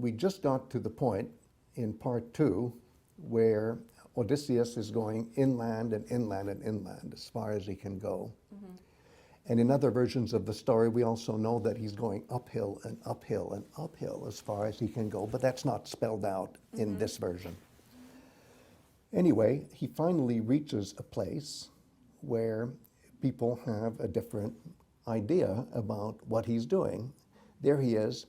we just got to the point in part 2 where Odysseus is going inland and inland and inland as far as he can go. Mm-hmm. And in other versions of the story, we also know that he's going uphill and uphill and uphill as far as he can go, but that's not spelled out in this version. Anyway, he finally reaches a place where people have a different idea about what he's doing. There he is,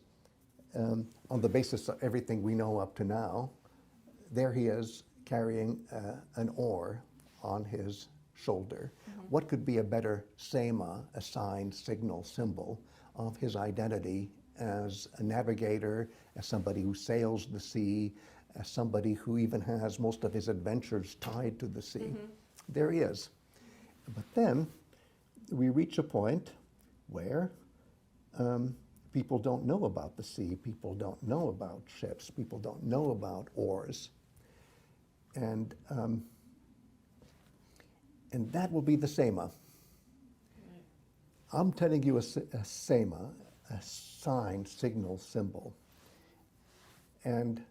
on the basis of everything we know up to now. There he is carrying an oar on his shoulder. Mm-hmm. What could be a better sema, a sign, signal, symbol of his identity as a navigator, as somebody who sails the sea, as somebody who even has most of his adventures tied to the sea. Mm-hmm. There he is. But then we reach a point where people don't know about the sea, people don't know about ships, people don't know about oars. And that will be the sema. Right. I'm telling you a sema, a sign, signal, symbol. And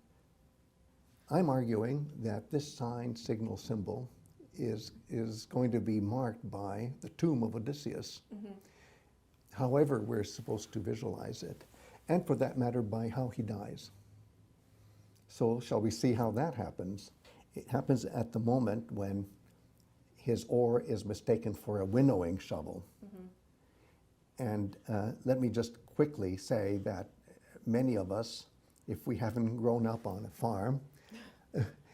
I'm arguing that this sign, signal, symbol is going to be marked by the tomb of Odysseus. Mm-hmm. However we're supposed to visualize it, and for that matter, by how he dies. So shall we see how that happens? It happens at the moment when his oar is mistaken for a winnowing shovel. Mm-hmm. And let me just quickly say that many of us, if we haven't grown up on a farm,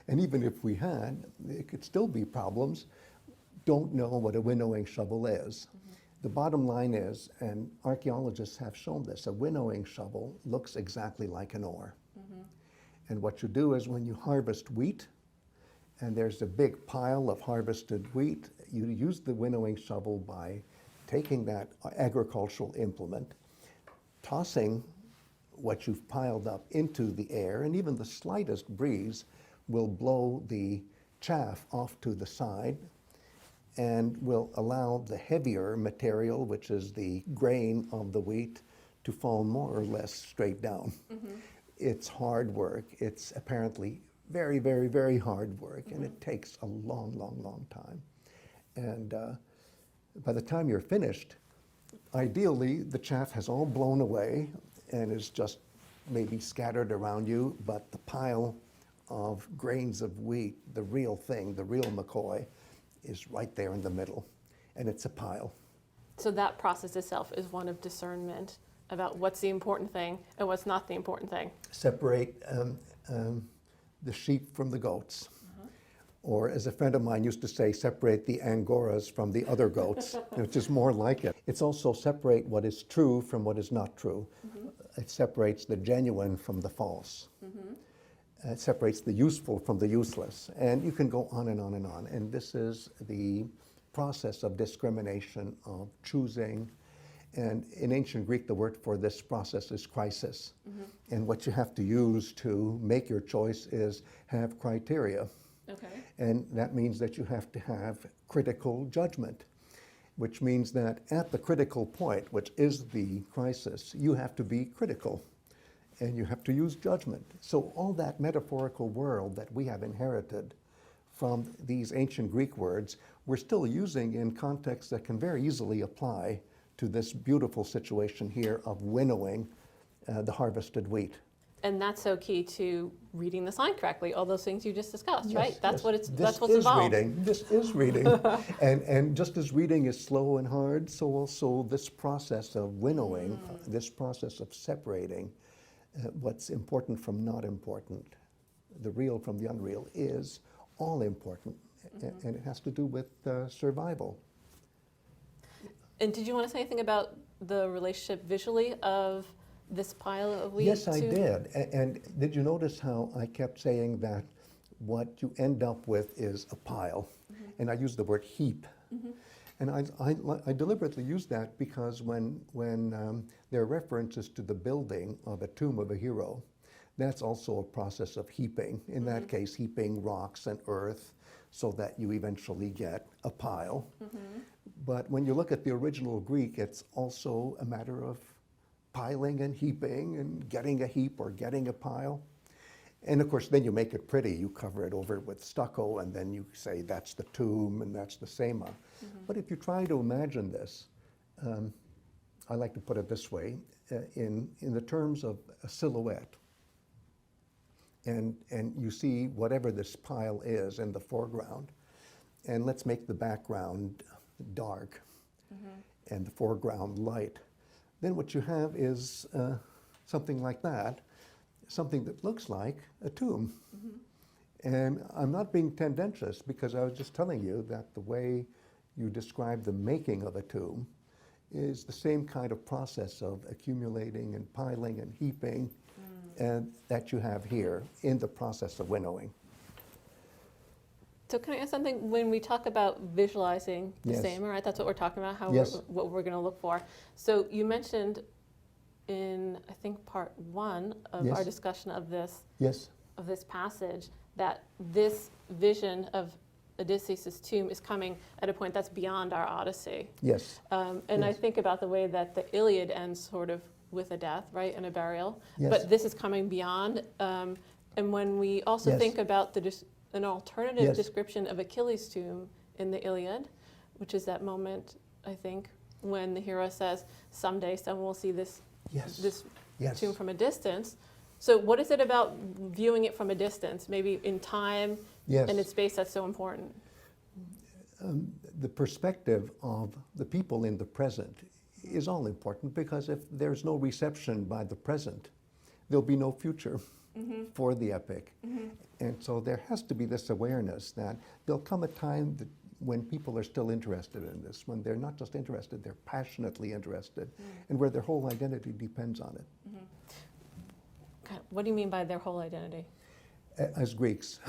and even if we had, it could still be problems, don't know what a winnowing shovel is. Mm-hmm. The bottom line is, and archaeologists have shown this, a winnowing shovel looks exactly like an oar. Mm-hmm. And what you do is when you harvest wheat, and there's a big pile of harvested wheat, you use the winnowing shovel by taking that agricultural implement, tossing what you've piled up into the air, and even the slightest breeze will blow the chaff off to the side and will allow the heavier material, which is the grain of the wheat, to fall more or less straight down. Mm-hmm. It's hard work. It's apparently very, very, very hard work, mm-hmm. and it takes a long, long, long time. And by the time you're finished, ideally, the chaff has all blown away and is just maybe scattered around you, but the pile of grains of wheat, the real thing, the real McCoy, is right there in the middle, and it's a pile. So that process itself is one of discernment about what's the important thing and what's not the important thing. Separate the sheep from the goats. Uh-huh. Or as a friend of mine used to say, separate the Angoras from the other goats, which is more like it. It's also separate what is true from what is not true. Mm-hmm. It separates the genuine from the false. Mm-hmm. It separates the useful from the useless. And you can go on and on and on. And this is the process of discrimination, of choosing. And in ancient Greek, the word for this process is krisis. Mm-hmm. And what you have to use to make your choice is have criteria. Okay. And that means that you have to have critical judgment, which means that at the critical point, which is the krisis, you have to be critical. And you have to use judgment. So all that metaphorical world that we have inherited from these ancient Greek words, we're still using in contexts that can very easily apply to this beautiful situation here of winnowing the harvested wheat. And that's so key to reading the sign correctly, all those things you just discussed, yes, right? That's yes. That's what's involved. This is reading. and just as reading is slow and hard, so also this process of winnowing, this process of separating what's important from not important, the real from the unreal, is all important, mm-hmm. and it has to do with survival. And did you want to say anything about the relationship visually of this pile of wheat? Yes, I did. And did you notice how I kept saying that what you end up with is a pile? Mm-hmm. And I used the word heap. Mm-hmm. And I deliberately use that because when there are references to the building of a tomb of a hero, that's also a process of heaping. In mm-hmm. that case, heaping rocks and earth so that you eventually get a pile. Mm-hmm. But when you look at the original Greek, it's also a matter of piling and heaping and getting a heap or getting a pile. And of course, then you make it pretty. You cover it over with stucco, and then you say that's the tomb and that's the sema. But if you try to imagine this, I like to put it this way, in the terms of a silhouette. And you see whatever this pile is in the foreground, and let's make the background dark and the foreground light. Then what you have is something like that, something that looks like a tomb. And I'm not being tendentious, because I was just telling you that the way you describe the making of a tomb is the same kind of process of accumulating and piling and heaping and that you have here in the process of winnowing. So can I ask something? When we talk about visualizing the Yes. same, right? That's what we're talking about, how Yes. what we're going to look for. So you mentioned in, I think, part 1 of Yes. our discussion of this Yes, passage, that this vision of Odysseus' tomb is coming at a point that's beyond our Odyssey. yes, And I Yes. think about the way that the Iliad ends sort of with a death, right, and a burial. Yes. But this is coming beyond. And when we also Yes. think about an alternative Yes. description of Achilles' tomb in the Iliad, which is that moment, I think, when the hero says, someday someone will see this yes, yes. tomb from a distance. So what is it about viewing it from a distance, maybe in time Yes. and in space, that's so important? The perspective of the people in the present is all important, because if there's no reception by the present, there'll be no future for the epic. And so there has to be this awareness that there'll come a time that when people are still interested in this, when they're not just interested, they're passionately interested, and where their whole identity depends on it. Okay, what do you mean by their whole identity? As Greeks,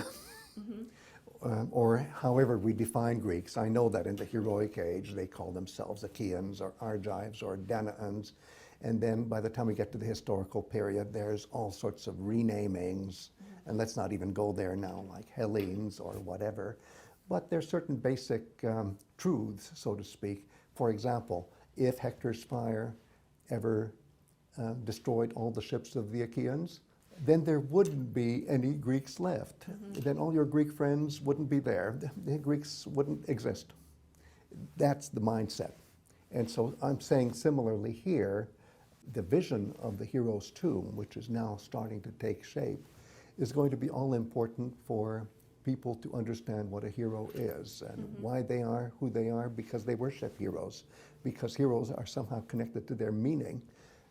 or however we define Greeks. I know that in the heroic age they call themselves Achaeans or Argives or Danaans, and then by the time we get to the historical period, there's all sorts of renamings, and let's not even go there now, like Hellenes or whatever. But there's certain basic truths, so to speak. For example, if Hector's fire ever destroyed all the ships of the Achaeans, then there wouldn't be any Greeks left. Then all your Greek friends wouldn't be there. The Greeks wouldn't exist. That's the mindset. And so I'm saying similarly here, the vision of the hero's tomb, which is now starting to take shape, is going to be all important for people to understand what a hero is and why they are who they are, because they worship heroes, because heroes are somehow connected to their meaning,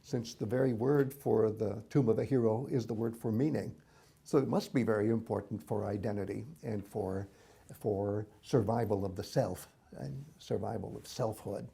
since the very word for the tomb of a hero is the word for meaning. So it must be very important for identity and for survival of the self and survival of selfhood.